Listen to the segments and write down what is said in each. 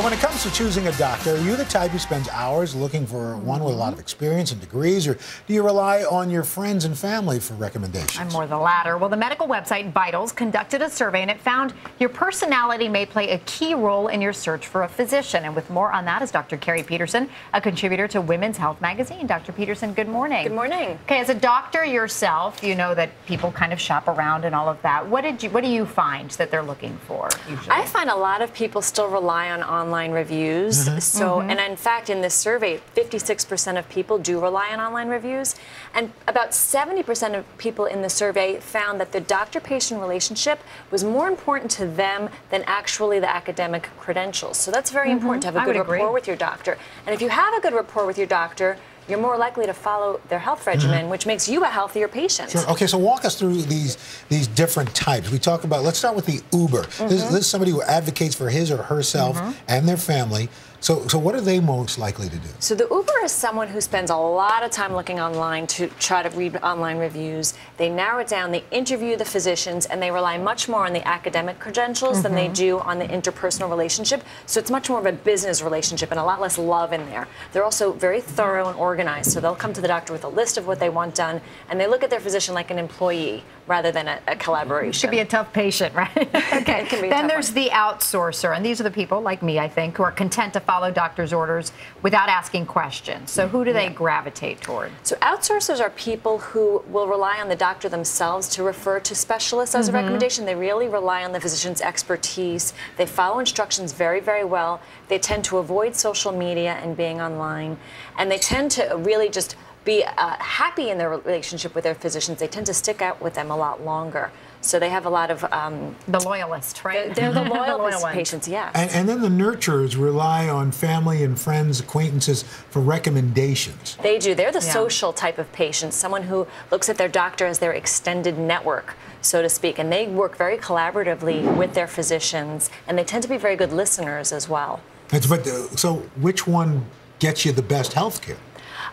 When it comes to choosing a doctor, are you the type who spends hours looking for one with a lot of experience and degrees, or do you rely on your friends and family for recommendations? I'm more the latter. Well, the medical website Vitals conducted a survey, and it found your personality may play a key role in your search for a physician. And with more on that is Dr. Keri Peterson, a contributor to Women's Health magazine. Dr. Peterson, good morning. Good morning. Okay, as a doctor yourself, you know that people kind of shop around and all of that. What do you find that they're looking for usually? I find a lot of people still rely on online reviews. And in fact, in this survey, 56% of people do rely on online reviews. And about 70% of people in the survey found that the doctor-patient relationship was more important to them than actually the academic credentials. So that's very important to have a good rapport with your doctor. And if you have a good rapport with your doctor, you're more likely to follow their health regimen, which makes you a healthier patient. Sure. Okay, so walk us through these different types. We talk about, let's start with the Uber. This is somebody who advocates for his or herself and their family. So what are they most likely to do? So the Uber is someone who spends a lot of time looking online to try to read online reviews. They narrow it down, they interview the physicians, and they rely much more on the academic credentials than they do on the interpersonal relationship. So it's much more of a business relationship and a lot less love in there. They're also very thorough and organized. So they'll come to the doctor with a list of what they want done, and they look at their physician like an employee rather than a collaboration. Should be a tough patient, right? Okay. It can be Then there's the outsourcer, and these are the people like me, I think, who are content to follow doctor's orders without asking questions. So who do they gravitate toward? So outsourcers are people who will rely on the doctor themselves to refer to specialists as a recommendation. They really rely on the physician's expertise. They follow instructions very, very well. They tend to avoid social media and being online, and they tend to really just be happy in their relationship with their physicians. They tend to stick out with them a lot longer. So they have a lot of... the loyalists, right? They're the loyal patients, yes. And then the nurturers rely on family and friends, acquaintances for recommendations. They do. They're the social type of patient, someone who looks at their doctor as their extended network, so to speak. And they work very collaboratively with their physicians, and they tend to be very good listeners as well. So which one gets you the best health care?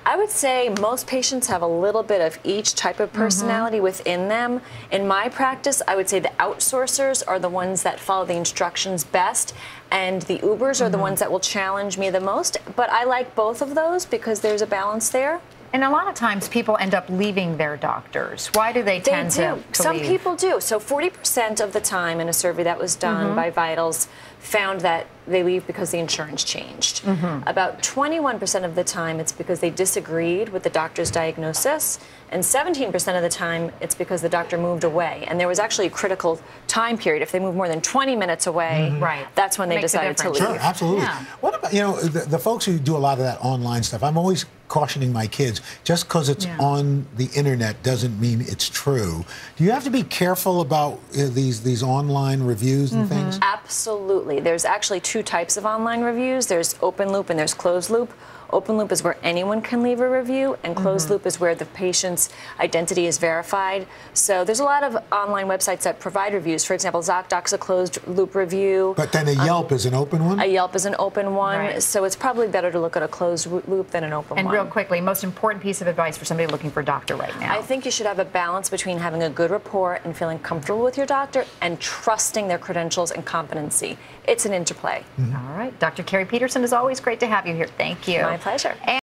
I would say most patients have a little bit of each type of personality within them. In my practice, I would say the outsourcers are the ones that follow the instructions best, and the Ubers are the ones that will challenge me the most. But I like both of those because there's a balance there. And a lot of times people end up leaving their doctors. Why do they tend to Some leave? people do. So 40% of the time in a survey that was done by Vitals found that they leave because the insurance changed. About 21% of the time it's because they disagreed with the doctor's diagnosis, and 17% of the time it's because the doctor moved away. And there was actually a critical time period. If they moved more than 20 minutes away, that's when they decided to leave. Sure, absolutely. Yeah. What about, the folks who do a lot of that online stuff? I'm always cautioning my kids, just because it's on the internet doesn't mean it's true. Do you have to be careful about these online reviews and things? Absolutely. There's actually two types of online reviews. There's open loop and there's closed loop. Open loop is where anyone can leave a review, and closed loop is where the patient's identity is verified. So there's a lot of online websites that provide reviews. For example, ZocDoc's a closed loop review. But then a Yelp is an open one? A Yelp is an open one. So it's probably better to look at a closed loop than an open one. And real quickly, most important piece of advice for somebody looking for a doctor right now? I think you should have a balance between having a good rapport and feeling comfortable with your doctor and trusting their credentials and competency. It's an interplay. All right. Dr. Keri Peterson, is always great to have you here. Thank you. My pleasure.